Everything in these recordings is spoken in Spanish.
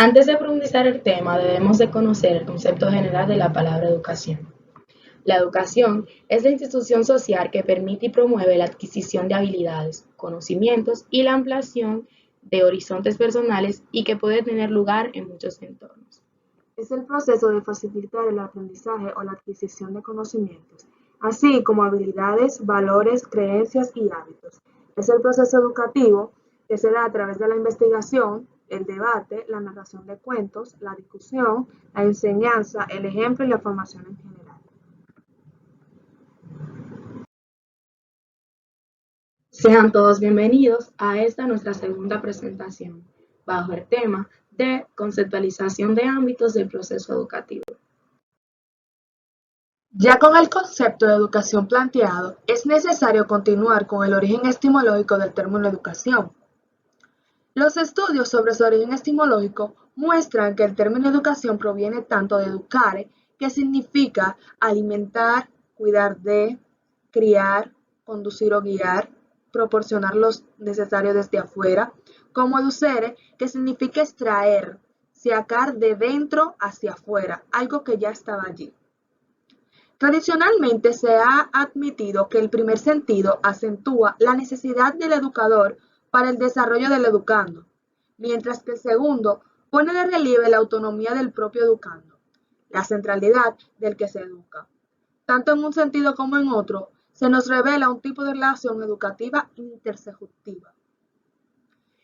Antes de profundizar el tema, debemos de conocer el concepto general de la palabra educación. La educación es la institución social que permite y promueve la adquisición de habilidades, conocimientos y la ampliación de horizontes personales y que puede tener lugar en muchos entornos. Es el proceso de facilitar el aprendizaje o la adquisición de conocimientos, así como habilidades, valores, creencias y hábitos. Es el proceso educativo que se da a través de la investigación, el debate, la narración de cuentos, la discusión, la enseñanza, el ejemplo y la formación en general. Sean todos bienvenidos a esta nuestra segunda presentación, bajo el tema de conceptualización de ámbitos del proceso educativo. Ya con el concepto de educación planteado, es necesario continuar con el origen etimológico del término educación. Los estudios sobre su origen etimológico muestran que el término educación proviene tanto de educare, que significa alimentar, cuidar de, criar, conducir o guiar, proporcionar lo necesario desde afuera, como educere, que significa extraer, sacar de dentro hacia afuera, algo que ya estaba allí. Tradicionalmente se ha admitido que el primer sentido acentúa la necesidad del educador para el desarrollo del educando, mientras que el segundo pone de relieve la autonomía del propio educando, la centralidad del que se educa. Tanto en un sentido como en otro, se nos revela un tipo de relación educativa intersubjetiva.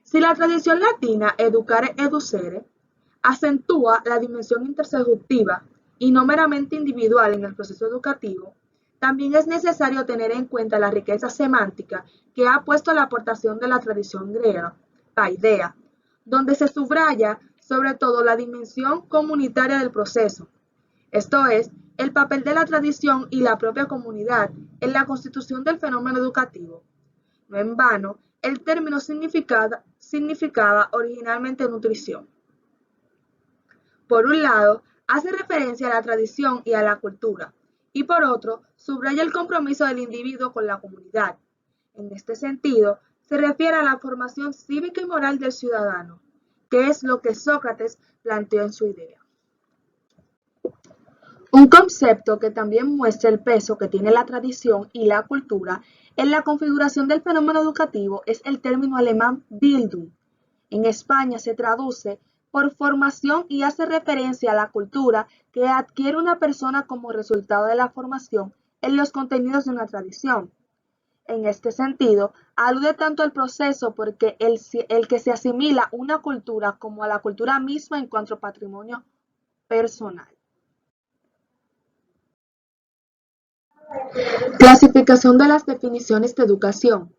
Si la tradición latina educare educere acentúa la dimensión intersubjetiva y no meramente individual en el proceso educativo, también es necesario tener en cuenta la riqueza semántica que ha puesto la aportación de la tradición griega, paideia, donde se subraya sobre todo la dimensión comunitaria del proceso, esto es, el papel de la tradición y la propia comunidad en la constitución del fenómeno educativo. No en vano, el término significaba originalmente nutrición. Por un lado, hace referencia a la tradición y a la cultura, y por otro, subraya el compromiso del individuo con la comunidad. En este sentido, se refiere a la formación cívica y moral del ciudadano, que es lo que Sócrates planteó en su idea. Un concepto que también muestra el peso que tiene la tradición y la cultura en la configuración del fenómeno educativo es el término alemán Bildung. En España se traduce por formación y hace referencia a la cultura que adquiere una persona como resultado de la formación en los contenidos de una tradición. En este sentido, alude tanto al proceso porque el que se asimila una cultura como a la cultura misma en cuanto a patrimonio personal. Clasificación de las definiciones de educación.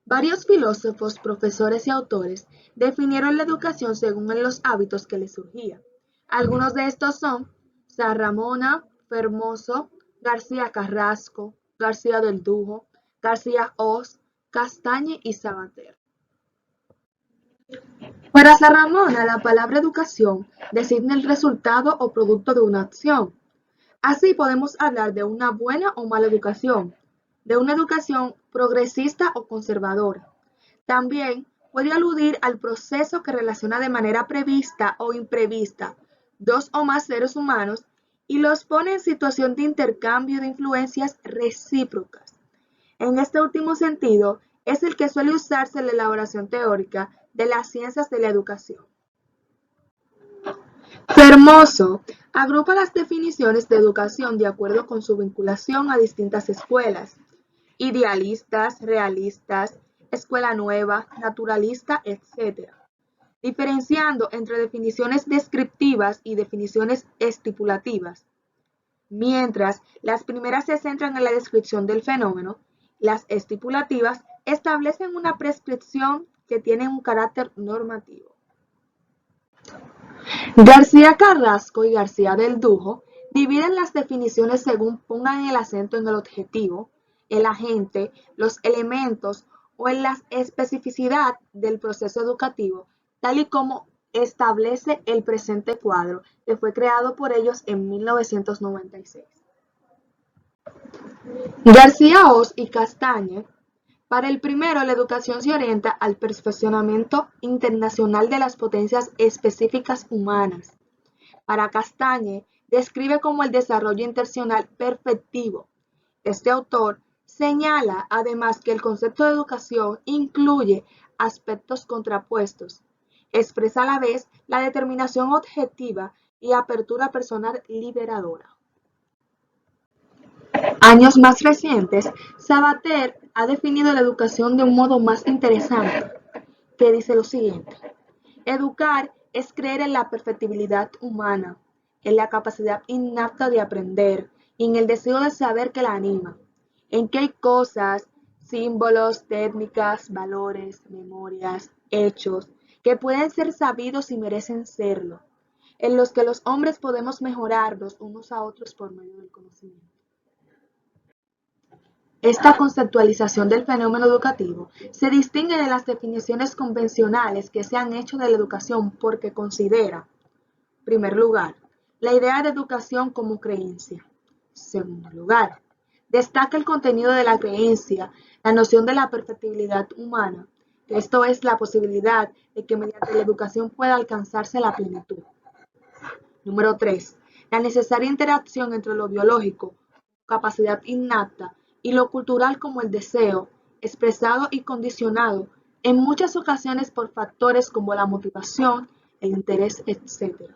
Varios filósofos, profesores y autores definieron la educación según los hábitos que les surgían. Algunos de estos son Sarramona, Fermoso, García Carrasco, García del Dujo, García Oz, Castañe y Sabater. Para Sarramona, la palabra educación designa el resultado o producto de una acción. Así podemos hablar de una buena o mala educación, de una educación progresista o conservadora. También puede aludir al proceso que relaciona de manera prevista o imprevista dos o más seres humanos y los pone en situación de intercambio de influencias recíprocas. En este último sentido, es el que suele usarse en la elaboración teórica de las ciencias de la educación. Fermoso agrupa las definiciones de educación de acuerdo con su vinculación a distintas escuelas: idealistas, realistas, escuela nueva, naturalista, etc., diferenciando entre definiciones descriptivas y definiciones estipulativas. Mientras las primeras se centran en la descripción del fenómeno, las estipulativas establecen una prescripción que tiene un carácter normativo. García Carrasco y García del Dujo dividen las definiciones según pongan el acento en el objetivo, el agente, los elementos o en la especificidad del proceso educativo, tal y como establece el presente cuadro, que fue creado por ellos en 1996. García Oz y Castañe Para el primero, la educación se orienta al perfeccionamiento internacional de las potencias específicas humanas. Para Castañe, describe como el desarrollo intencional perfectivo. Este autor señala además que el concepto de educación incluye aspectos contrapuestos. Expresa a la vez la determinación objetiva y apertura personal liberadora. Años más recientes, Sabater ha definido la educación de un modo más interesante, que dice lo siguiente: educar es creer en la perfectibilidad humana, en la capacidad innata de aprender y en el deseo de saber que la anima, en que hay cosas, símbolos, técnicas, valores, memorias, hechos, que pueden ser sabidos y merecen serlo, en los que los hombres podemos mejorarnos unos a otros por medio del conocimiento. Esta conceptualización del fenómeno educativo se distingue de las definiciones convencionales que se han hecho de la educación porque considera, en primer lugar, la idea de educación como creencia. En segundo lugar, destaca el contenido de la creencia, la noción de la perfectibilidad humana, que esto es la posibilidad de que mediante la educación pueda alcanzarse la plenitud. Número 3. La necesaria interacción entre lo biológico, capacidad innata, y lo cultural como el deseo, expresado y condicionado en muchas ocasiones por factores como la motivación, el interés, etc.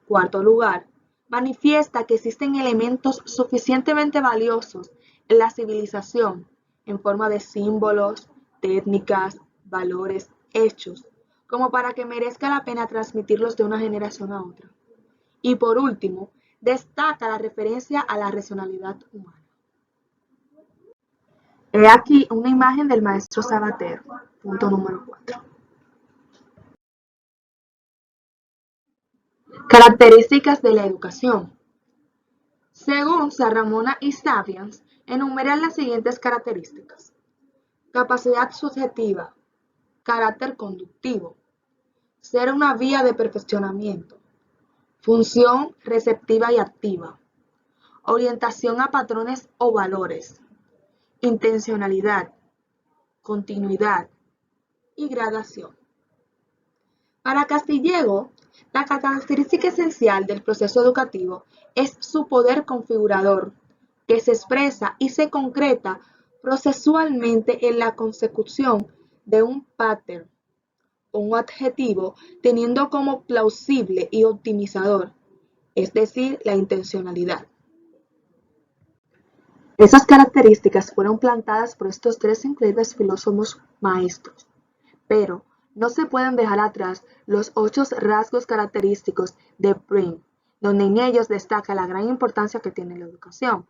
Cuarto lugar, manifiesta que existen elementos suficientemente valiosos en la civilización, en forma de símbolos, técnicas, valores, hechos, como para que merezca la pena transmitirlos de una generación a otra. Y por último, destaca la referencia a la racionalidad humana. He aquí una imagen del maestro Sabater, punto número 4. Características de la educación. Según Sarramona y Sapiens, enumeran las siguientes características: capacidad subjetiva, carácter conductivo, ser una vía de perfeccionamiento, función receptiva y activa, orientación a patrones o valores, intencionalidad, continuidad y gradación. Para Castillejo, la característica esencial del proceso educativo es su poder configurador, que se expresa y se concreta procesualmente en la consecución de un pattern o un adjetivo teniendo como plausible y optimizador, es decir, la intencionalidad. Esas características fueron plantadas por estos tres increíbles filósofos maestros, pero no se pueden dejar atrás los 8 rasgos característicos de Prim, donde en ellos destaca la gran importancia que tiene la educación.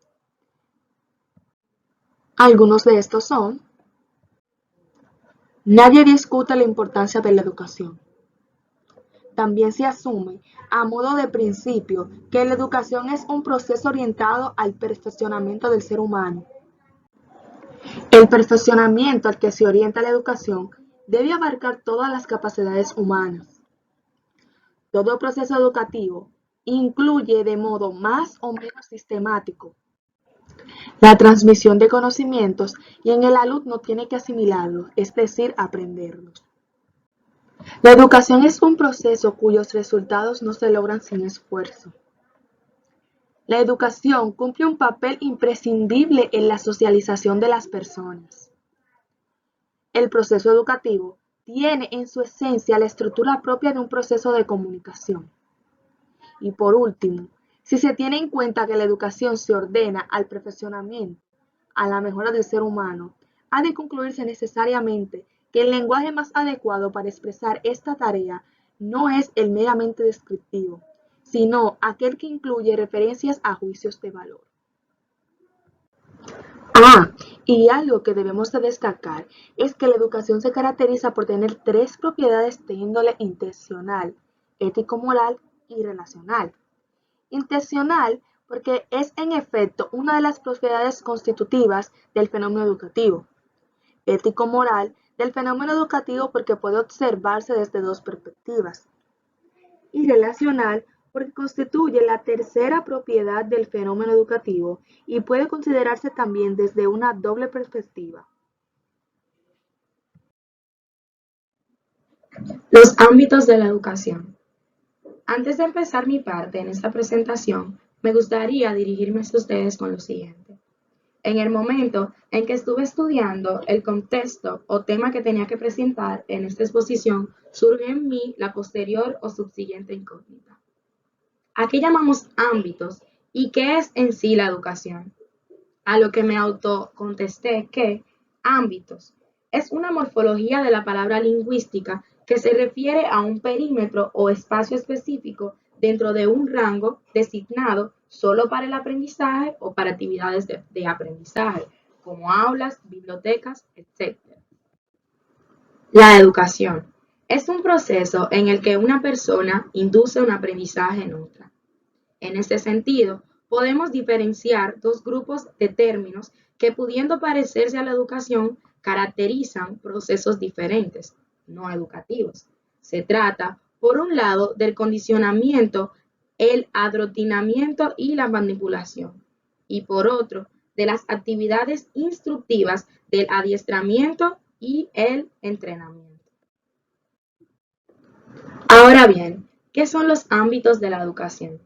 Algunos de estos son: nadie discute la importancia de la educación. También se asume, a modo de principio, que la educación es un proceso orientado al perfeccionamiento del ser humano. El perfeccionamiento al que se orienta la educación debe abarcar todas las capacidades humanas. Todo proceso educativo incluye de modo más o menos sistemático la transmisión de conocimientos y en el alumno tiene que asimilarlos, es decir, aprenderlos. La educación es un proceso cuyos resultados no se logran sin esfuerzo. La educación cumple un papel imprescindible en la socialización de las personas. El proceso educativo tiene en su esencia la estructura propia de un proceso de comunicación. Y por último, si se tiene en cuenta que la educación se ordena al perfeccionamiento, a la mejora del ser humano, ha de concluirse necesariamente que el lenguaje más adecuado para expresar esta tarea no es el meramente descriptivo, sino aquel que incluye referencias a juicios de valor. Y algo que debemos de destacar es que la educación se caracteriza por tener 3 propiedades de índole intencional, ético-moral y relacional. Intencional porque es en efecto una de las propiedades constitutivas del fenómeno educativo. Ético-moral del fenómeno educativo porque puede observarse desde 2 perspectivas. Y relacional porque constituye la tercera propiedad del fenómeno educativo y puede considerarse también desde una doble perspectiva. Los ámbitos de la educación. Antes de empezar mi parte en esta presentación, me gustaría dirigirme a ustedes con lo siguiente. En el momento en que estuve estudiando el contexto o tema que tenía que presentar en esta exposición, surgió en mí la posterior o subsiguiente incógnita. ¿A qué llamamos ámbitos y qué es en sí la educación? A lo que me autocontesté que ámbitos es una morfología de la palabra lingüística que se refiere a un perímetro o espacio específico dentro de un rango designado solo para el aprendizaje o para actividades de aprendizaje, como aulas, bibliotecas, etc. La educación es un proceso en el que una persona induce un aprendizaje en otra. En este sentido, podemos diferenciar dos grupos de términos que, pudiendo parecerse a la educación, caracterizan procesos diferentes, no educativos. Se trata, por un lado, del condicionamiento, el adoctrinamiento y la manipulación, y por otro, de las actividades instructivas del adiestramiento y el entrenamiento. Ahora bien, ¿qué son los ámbitos de la educación?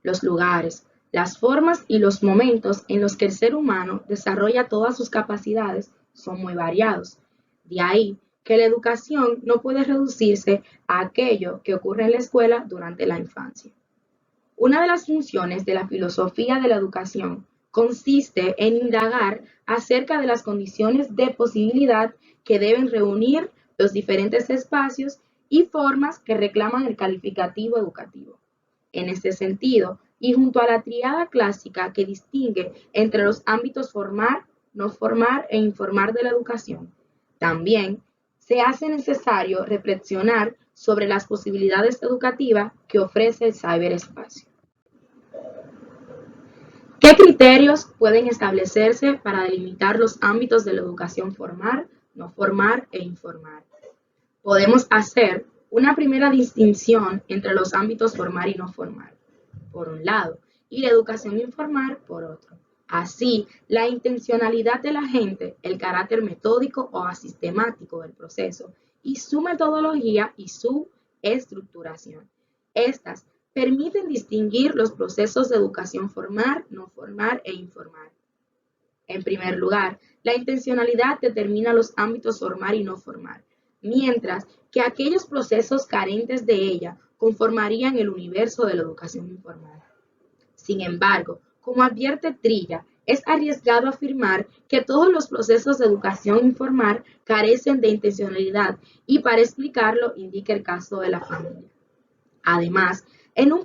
Los lugares, las formas y los momentos en los que el ser humano desarrolla todas sus capacidades son muy variados. De ahí que la educación no puede reducirse a aquello que ocurre en la escuela durante la infancia. Una de las funciones de la filosofía de la educación consiste en indagar acerca de las condiciones de posibilidad que deben reunir los diferentes espacios y formas que reclaman el calificativo educativo. En este sentido, y junto a la tríada clásica que distingue entre los ámbitos formar, no formar e informar de la educación, también se hace necesario reflexionar sobre las posibilidades educativas que ofrece el ciberespacio. ¿Qué criterios pueden establecerse para delimitar los ámbitos de la educación formar, no formar e informar? Podemos hacer una primera distinción entre los ámbitos formar y no formar, por un lado, y la educación informal, por otro. Así, la intencionalidad de la gente, el carácter metódico o asistemático del proceso, y su metodología y su estructuración. Estas permiten distinguir los procesos de educación formal, no formal e informal. En primer lugar, la intencionalidad determina los ámbitos formal y no formal, mientras que aquellos procesos carentes de ella conformarían el universo de la educación informal. Sin embargo, como advierte Trilla, es arriesgado afirmar que todos los procesos de educación informal carecen de intencionalidad y para explicarlo indica el caso de la familia. Además, en un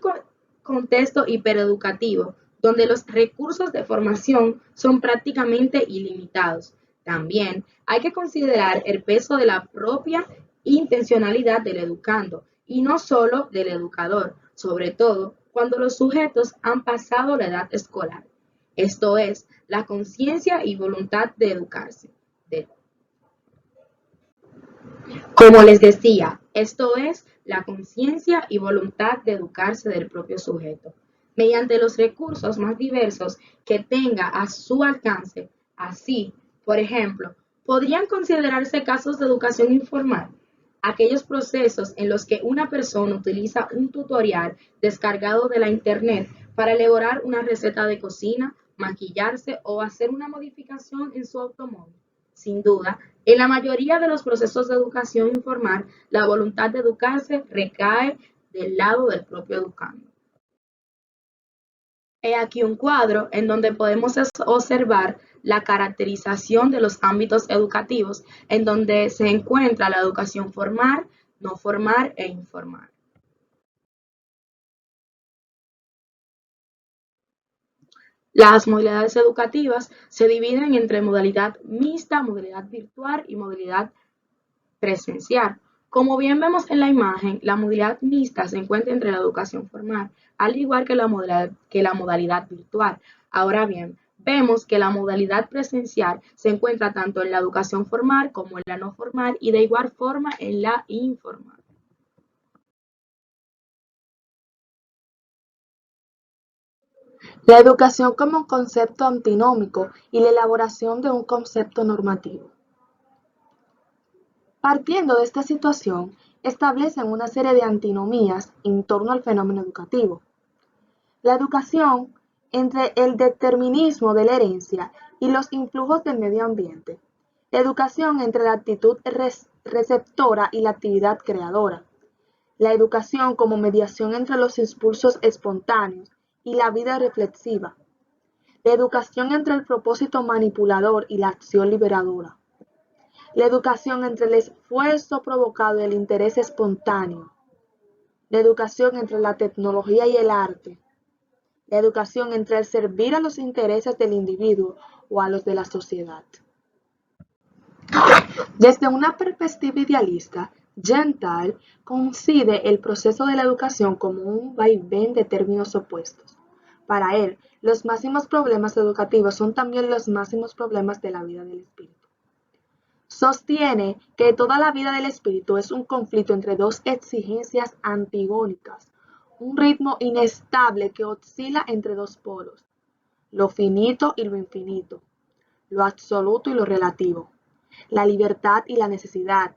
contexto hipereducativo, donde los recursos de formación son prácticamente ilimitados, también hay que considerar el peso de la propia intencionalidad del educando y no solo del educador, sobre todo cuando los sujetos han pasado la edad escolar. Esto es, la conciencia y voluntad de educarse. Como les decía, esto es la conciencia y voluntad de educarse del propio sujeto, mediante los recursos más diversos que tenga a su alcance. Así, por ejemplo, podrían considerarse casos de educación informal, aquellos procesos en los que una persona utiliza un tutorial descargado de la internet para elaborar una receta de cocina, maquillarse o hacer una modificación en su automóvil. Sin duda, en la mayoría de los procesos de educación informal, la voluntad de educarse recae del lado del propio educando. He aquí un cuadro en donde podemos observar la caracterización de los ámbitos educativos, en donde se encuentra la educación formal, no formal e informal. Las modalidades educativas se dividen entre modalidad mixta, modalidad virtual y modalidad presencial. Como bien vemos en la imagen, la modalidad mixta se encuentra entre la educación formal, al igual que la modalidad virtual. Ahora bien, vemos que la modalidad presencial se encuentra tanto en la educación formal como en la no formal y de igual forma en la informal. La educación como un concepto antinómico y la elaboración de un concepto normativo. Partiendo de esta situación, establecen una serie de antinomías en torno al fenómeno educativo. La educación entre el determinismo de la herencia y los influjos del medio ambiente. La educación entre la actitud receptora y la actividad creadora. La educación como mediación entre los impulsos espontáneos y la vida reflexiva. La educación entre el propósito manipulador y la acción liberadora. La educación entre el esfuerzo provocado y el interés espontáneo. La educación entre la tecnología y el arte. La educación entre el servir a los intereses del individuo o a los de la sociedad. Desde una perspectiva idealista, Gentile concibe el proceso de la educación como un vaivén de términos opuestos. Para él, los máximos problemas educativos son también los máximos problemas de la vida del espíritu. Sostiene que toda la vida del espíritu es un conflicto entre dos exigencias antigónicas, un ritmo inestable que oscila entre dos polos, lo finito y lo infinito, lo absoluto y lo relativo, la libertad y la necesidad,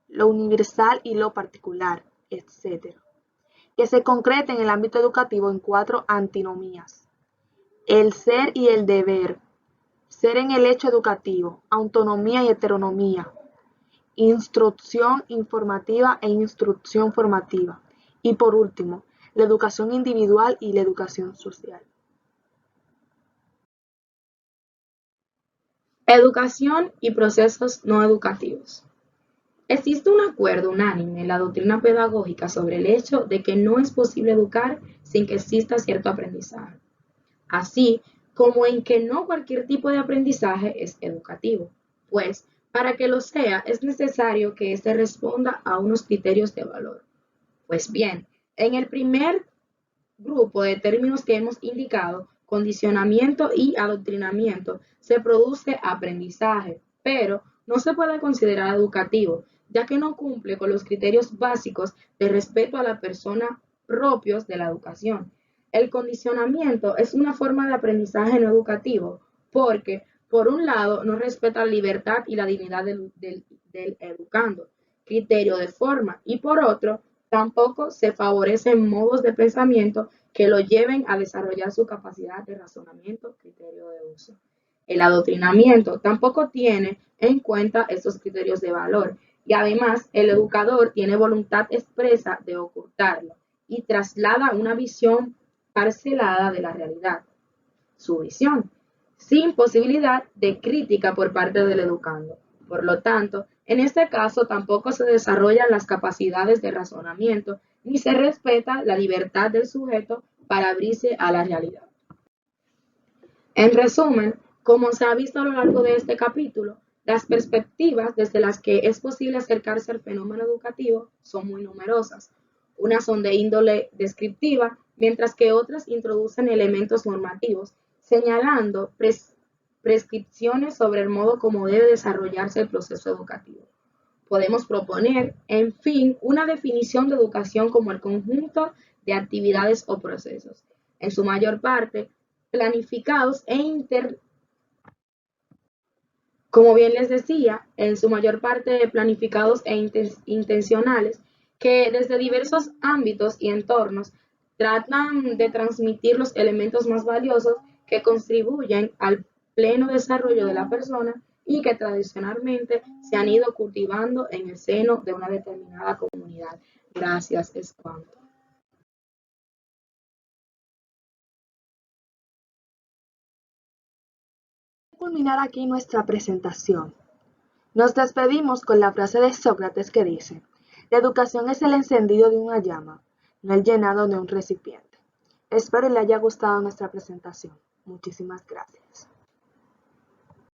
lo universal y lo particular, etc., que se concreta en el ámbito educativo en 4 antinomías: el ser y el deber, ser en el hecho educativo, autonomía y heteronomía, instrucción informativa e instrucción formativa, y por último, la educación individual y la educación social. Educación y procesos no educativos. Existe un acuerdo unánime en la doctrina pedagógica sobre el hecho de que no es posible educar sin que exista cierto aprendizaje, así como en que no cualquier tipo de aprendizaje es educativo, pues para que lo sea es necesario que éste responda a unos criterios de valor. Pues bien, en el primer grupo de términos que hemos indicado, condicionamiento y adoctrinamiento, se produce aprendizaje, pero no se puede considerar educativo, ya que no cumple con los criterios básicos de respeto a la persona propios de la educación. El condicionamiento es una forma de aprendizaje no educativo, porque, por un lado, no respeta la libertad y la dignidad del educando, criterio de forma, y por otro, tampoco se favorecen modos de pensamiento que lo lleven a desarrollar su capacidad de razonamiento, criterio de uso. El adoctrinamiento tampoco tiene en cuenta estos criterios de valor y además el educador tiene voluntad expresa de ocultarlo y traslada una visión parcelada de la realidad, su visión, sin posibilidad de crítica por parte del educando. Por lo tanto, en este caso tampoco se desarrollan las capacidades de razonamiento ni se respeta la libertad del sujeto para abrirse a la realidad. En resumen, como se ha visto a lo largo de este capítulo, las perspectivas desde las que es posible acercarse al fenómeno educativo son muy numerosas. Unas son de índole descriptiva, mientras que otras introducen elementos normativos, señalando prescripciones sobre el modo como debe desarrollarse el proceso educativo. Podemos proponer, en fin, una definición de educación como el conjunto de actividades o procesos, en su mayor parte planificados como bien les decía, en su mayor parte planificados e intencionales, que desde diversos ámbitos y entornos tratan de transmitir los elementos más valiosos que contribuyen al pleno desarrollo de la persona y que tradicionalmente se han ido cultivando en el seno de una determinada comunidad. Gracias, es cuanto. Culminar aquí nuestra presentación. Nos despedimos con la frase de Sócrates que dice: la educación es el encendido de una llama, no el llenado de un recipiente. Espero le haya gustado nuestra presentación. Muchísimas gracias.